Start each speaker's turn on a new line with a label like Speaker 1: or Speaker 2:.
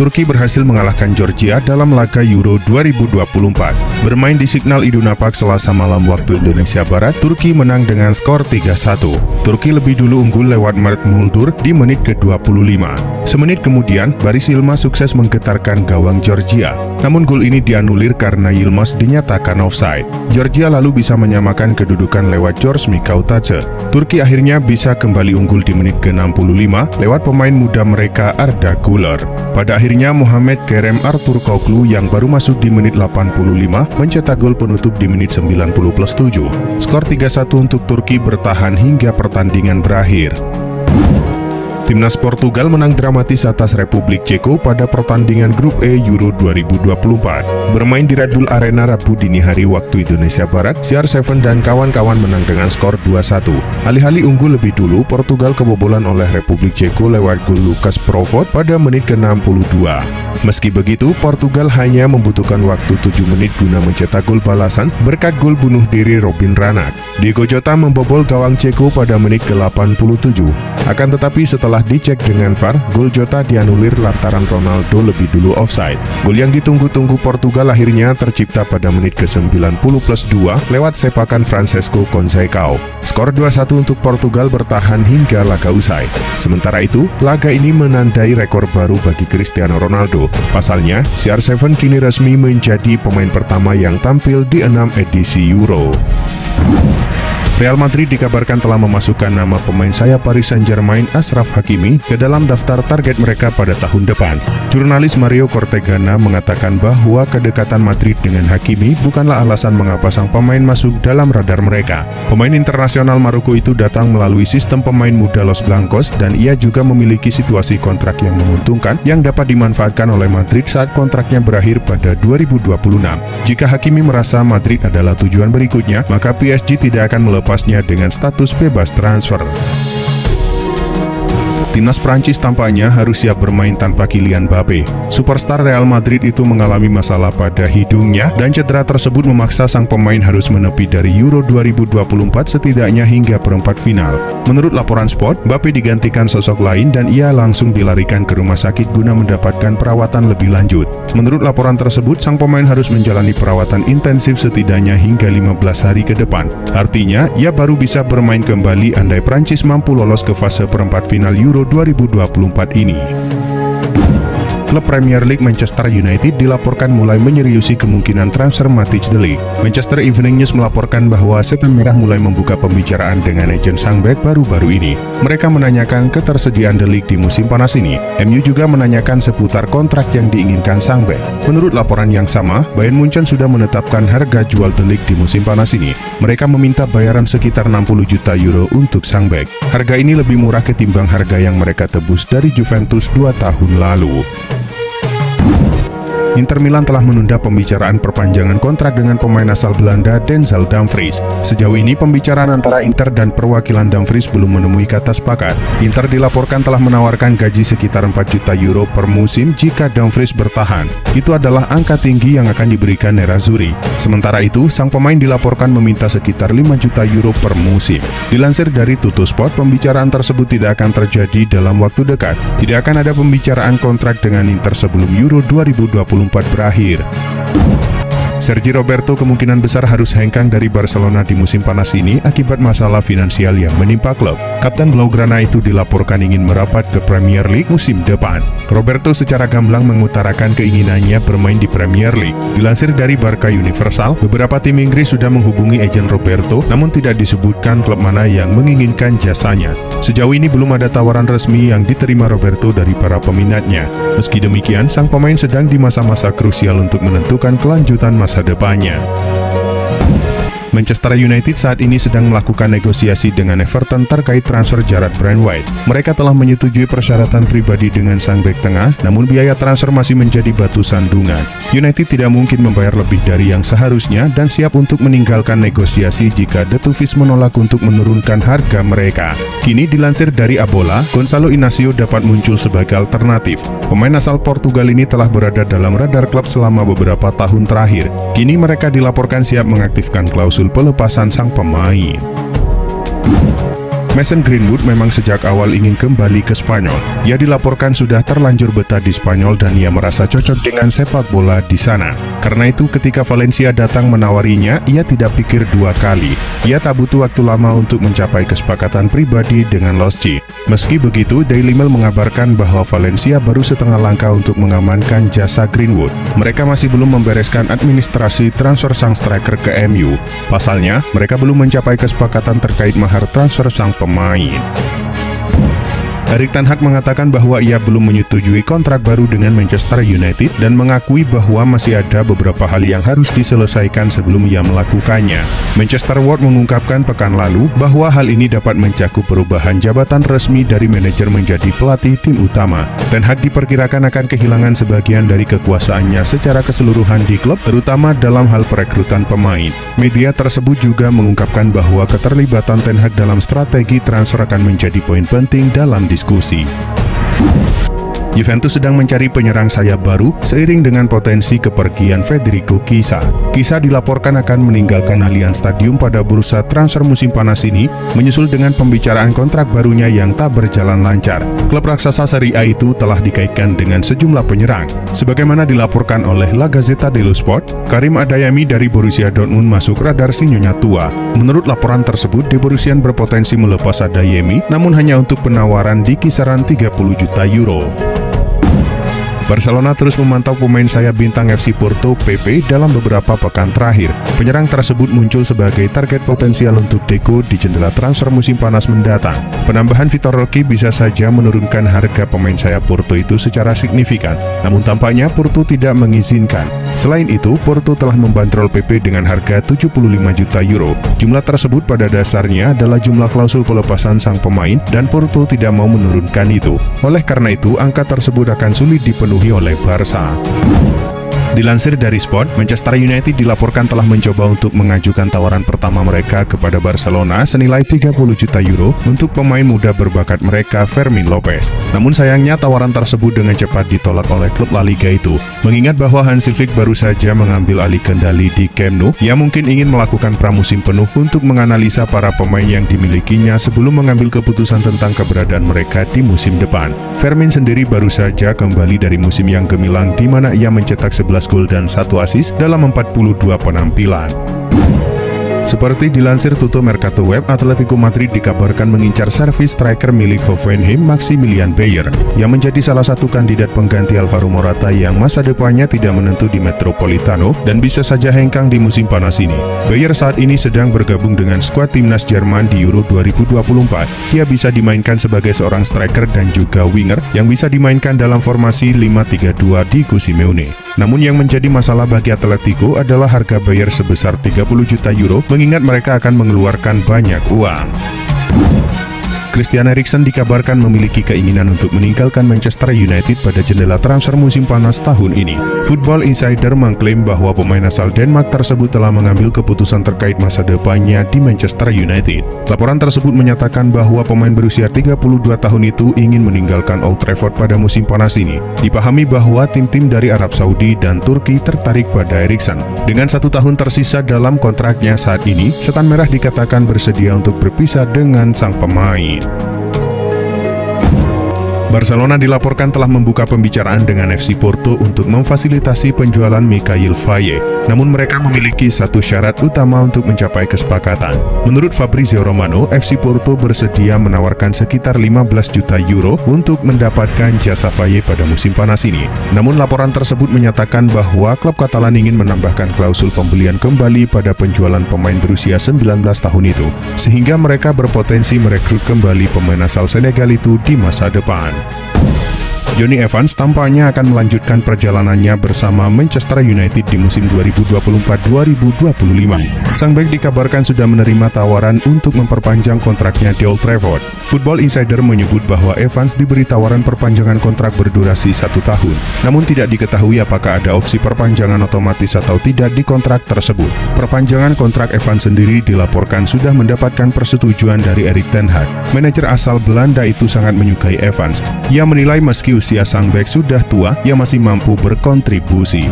Speaker 1: Turki berhasil mengalahkan Georgia dalam laga Euro 2024. Bermain di Signal Iduna Park Selasa malam waktu Indonesia Barat, Turki menang dengan skor 3-1. Turki lebih dulu unggul lewat Mert Muldur di menit ke-25. Semenit kemudian, Baris Yilmaz sukses menggetarkan gawang Georgia. Namun gol ini dianulir karena Yilmaz dinyatakan offside. Georgia lalu bisa menyamakan kedudukan lewat George Mikautadze. Turki akhirnya bisa kembali unggul di menit ke-65 lewat pemain muda mereka Arda Güler. Pada akhirnya Muhammed Kerem Aktürkoğlu yang baru masuk di menit 85 mencetak gol penutup di menit 90+7. Skor 3-1 untuk Turki bertahan hingga pertandingan berakhir. Timnas Portugal menang dramatis atas Republik Ceko pada pertandingan Grup E Euro 2024. Bermain di Red Bull Arena Rabu dini hari waktu Indonesia Barat, CR7 dan kawan-kawan menang dengan skor 2-1. Alih-alih unggul lebih dulu, Portugal kebobolan oleh Republik Ceko lewat gol Lucas Provod pada menit ke-62. Meski begitu, Portugal hanya membutuhkan waktu 7 menit guna mencetak gol balasan berkat gol bunuh diri Robin Rangnick. Diego Jota membobol gawang Ceko pada menit ke-87. Akan tetapi setelah dicek dengan VAR, gol Jota dianulir lantaran Ronaldo lebih dulu offside. Gol yang ditunggu-tunggu Portugal akhirnya tercipta pada menit ke-90+2 lewat sepakan Francesco Conceição. Skor 2-1 untuk Portugal bertahan hingga laga usai. Sementara itu, laga ini menandai rekor baru bagi Cristiano Ronaldo. Pasalnya, CR7 kini resmi menjadi pemain pertama yang tampil di 6 edisi Euro. Real Madrid dikabarkan telah memasukkan nama pemain sayap Paris Saint-Germain Achraf Hakimi ke dalam daftar target mereka pada tahun depan. Jurnalis Mario Cortegana mengatakan bahwa kedekatan Madrid dengan Hakimi bukanlah alasan mengapa sang pemain masuk dalam radar mereka. Pemain internasional Maroko itu datang melalui sistem pemain muda Los Blancos dan ia juga memiliki situasi kontrak yang menguntungkan yang dapat dimanfaatkan oleh Madrid saat kontraknya berakhir pada 2026. Jika Hakimi merasa Madrid adalah tujuan berikutnya, maka PSG tidak akan melepasnya dengan status bebas transfer. Timnas Prancis tampaknya harus siap bermain tanpa Kylian Mbappe. Superstar Real Madrid itu mengalami masalah pada hidungnya dan cedera tersebut memaksa sang pemain harus menepi dari Euro 2024 setidaknya hingga perempat final. Menurut laporan Sport, Mbappe digantikan sosok lain dan ia langsung dilarikan ke rumah sakit guna mendapatkan perawatan lebih lanjut. Menurut laporan tersebut, sang pemain harus menjalani perawatan intensif setidaknya hingga 15 hari ke depan. Artinya, ia baru bisa bermain kembali andai Prancis mampu lolos ke fase perempat final Euro 2024 ini. Klub Premier League Manchester United dilaporkan mulai menyeriusi kemungkinan transfer Matic De Ligt. Manchester Evening News melaporkan bahwa Setan Merah mulai membuka pembicaraan dengan agen sang bek baru-baru ini. Mereka menanyakan ketersediaan De Ligt di musim panas ini. MU juga menanyakan seputar kontrak yang diinginkan sang bek. Menurut laporan yang sama, Bayern Munchen sudah menetapkan harga jual De Ligt di musim panas ini. Mereka meminta bayaran sekitar 60 juta euro untuk sang bek. Harga ini lebih murah ketimbang harga yang mereka tebus dari Juventus 2 tahun lalu. Inter Milan telah menunda pembicaraan perpanjangan kontrak dengan pemain asal Belanda Denzel Dumfries. Sejauh ini pembicaraan antara Inter dan perwakilan Dumfries belum menemui kata sepakat. Inter dilaporkan telah menawarkan gaji sekitar 4 juta euro per musim jika Dumfries bertahan. Itu adalah angka tinggi yang akan diberikan Nerazzurri. Sementara itu, sang pemain dilaporkan meminta sekitar 5 juta euro per musim. Dilansir dari Tuttosport, pembicaraan tersebut tidak akan terjadi dalam waktu dekat. Tidak akan ada pembicaraan kontrak dengan Inter sebelum Euro 2024 berakhir. Sergi Roberto kemungkinan besar harus hengkang dari Barcelona di musim panas ini akibat masalah finansial yang menimpa klub. Kapten Blaugrana itu dilaporkan ingin merapat ke Premier League musim depan. Roberto secara gamblang mengutarakan keinginannya bermain di Premier League. Dilansir dari Barca Universal, beberapa tim Inggris sudah menghubungi agen Roberto, namun tidak disebutkan klub mana yang menginginkan jasanya. Sejauh ini belum ada tawaran resmi yang diterima Roberto dari para peminatnya. Meski demikian, sang pemain sedang di masa-masa krusial untuk menentukan kelanjutan masa depannya. Manchester United saat ini sedang melakukan negosiasi dengan Everton terkait transfer Jarrad Brandwhite. Mereka telah menyetujui persyaratan pribadi dengan sang bek tengah, namun biaya transfer masih menjadi batu sandungan. United tidak mungkin membayar lebih dari yang seharusnya dan siap untuk meninggalkan negosiasi jika The Toffees menolak untuk menurunkan harga mereka. Kini dilansir dari Abola, Gonçalo Inácio dapat muncul sebagai alternatif. Pemain asal Portugal ini telah berada dalam radar klub selama beberapa tahun terakhir. Kini mereka dilaporkan siap mengaktifkan klausul pelepasan sang pemain. Mason Greenwood memang sejak awal ingin kembali ke Spanyol. Ia dilaporkan sudah terlanjur betah di Spanyol dan ia merasa cocok dengan sepak bola di sana. Karena itu ketika Valencia datang menawarinya, ia tidak pikir dua kali. Ia tak butuh waktu lama untuk mencapai kesepakatan pribadi dengan Losci. Meski begitu, Daily Mail mengabarkan bahwa Valencia baru setengah langkah untuk mengamankan jasa Greenwood. Mereka masih belum membereskan administrasi transfer sang striker ke MU. Pasalnya, mereka belum mencapai kesepakatan terkait mahar transfer sang pemain. Erik ten Hag mengatakan bahwa ia belum menyetujui kontrak baru dengan Manchester United dan mengakui bahwa masih ada beberapa hal yang harus diselesaikan sebelum ia melakukannya. Manchester World mengungkapkan pekan lalu bahwa hal ini dapat mencakup perubahan jabatan resmi dari manajer menjadi pelatih tim utama. Ten Hag diperkirakan akan kehilangan sebagian dari kekuasaannya secara keseluruhan di klub, terutama dalam hal perekrutan pemain. Media tersebut juga mengungkapkan bahwa keterlibatan Ten Hag dalam strategi transfer akan menjadi poin penting dalam diskusi. Juventus sedang mencari penyerang sayap baru seiring dengan potensi kepergian Federico Chiesa. Chiesa dilaporkan akan meninggalkan Allianz Stadium pada bursa transfer musim panas ini, menyusul dengan pembicaraan kontrak barunya yang tak berjalan lancar. Klub raksasa Serie A itu telah dikaitkan dengan sejumlah penyerang. Sebagaimana dilaporkan oleh La Gazzetta dello Sport, Karim Adeyemi dari Borussia Dortmund masuk radar si nyonya tua. Menurut laporan tersebut, De Borussian berpotensi melepas Adeyemi, namun hanya untuk penawaran di kisaran 30 juta euro. Barcelona terus memantau pemain sayap bintang FC Porto Pepe dalam beberapa pekan terakhir. Penyerang tersebut muncul sebagai target potensial untuk Deco di jendela transfer musim panas mendatang. Penambahan Vitor Roque bisa saja menurunkan harga pemain sayap Porto itu secara signifikan, namun tampaknya Porto tidak mengizinkan. Selain itu, Porto telah membandrol Pepe dengan harga 75 juta euro. Jumlah tersebut pada dasarnya adalah jumlah klausul pelepasan sang pemain dan Porto tidak mau menurunkan itu. Oleh karena itu, angka tersebut akan sulit dipenuhi oleh Barca. Dilansir dari Sport, Manchester United dilaporkan telah mencoba untuk mengajukan tawaran pertama mereka kepada Barcelona senilai 30 juta euro untuk pemain muda berbakat mereka, Fermin Lopez. Namun sayangnya tawaran tersebut dengan cepat ditolak oleh klub La Liga itu. Mengingat bahwa Hansi Flick baru saja mengambil alih kendali di Camp Nou, ia mungkin ingin melakukan pramusim penuh untuk menganalisa para pemain yang dimilikinya sebelum mengambil keputusan tentang keberadaan mereka di musim depan. Fermin sendiri baru saja kembali dari musim yang gemilang di mana ia mencetak 11 gol dan 1 assist dalam 42 penampilan. Seperti dilansir Tutto Mercato Web, Atletico Madrid dikabarkan mengincar servis striker milik Hoffenheim Maximilian Bayer, yang menjadi salah satu kandidat pengganti Alvaro Morata yang masa depannya tidak menentu di Metropolitano dan bisa saja hengkang di musim panas ini. Bayer saat ini sedang bergabung dengan skuad timnas Jerman di Euro 2024. Ia bisa dimainkan sebagai seorang striker dan juga winger yang bisa dimainkan dalam formasi 5-3-2 di Simeone. Namun yang menjadi masalah bagi Atletico adalah harga Bayer sebesar 30 juta euro, mengingat mereka akan mengeluarkan banyak uang. Christian Eriksen dikabarkan memiliki keinginan untuk meninggalkan Manchester United pada jendela transfer musim panas tahun ini. Football Insider mengklaim bahwa pemain asal Denmark tersebut telah mengambil keputusan terkait masa depannya di Manchester United. Laporan tersebut menyatakan bahwa pemain berusia 32 tahun itu ingin meninggalkan Old Trafford pada musim panas ini. Dipahami bahwa tim-tim dari Arab Saudi dan Turki tertarik pada Eriksen. Dengan 1 tahun tersisa dalam kontraknya saat ini, Setan Merah dikatakan bersedia untuk berpisah dengan sang pemain. Barcelona dilaporkan telah membuka pembicaraan dengan FC Porto untuk memfasilitasi penjualan Mikhail Faye. Namun mereka memiliki satu syarat utama untuk mencapai kesepakatan. Menurut Fabrizio Romano, FC Porto bersedia menawarkan sekitar 15 juta euro untuk mendapatkan jasa Faye pada musim panas ini. Namun laporan tersebut menyatakan bahwa klub Katalan ingin menambahkan klausul pembelian kembali pada penjualan pemain berusia 19 tahun itu, sehingga mereka berpotensi merekrut kembali pemain asal Senegal itu di masa depan. Jonny Evans tampaknya akan melanjutkan perjalanannya bersama Manchester United di musim 2024-2025. Sang bek dikabarkan sudah menerima tawaran untuk memperpanjang kontraknya di Old Trafford. Football Insider menyebut bahwa Evans diberi tawaran perpanjangan kontrak berdurasi 1 tahun. Namun tidak diketahui apakah ada opsi perpanjangan otomatis atau tidak di kontrak tersebut. Perpanjangan kontrak Evans sendiri dilaporkan sudah mendapatkan persetujuan dari Erik ten Hag. Manajer asal Belanda itu sangat menyukai Evans. Ia menilai meski usia sang bek sudah tua, ia masih mampu berkontribusi.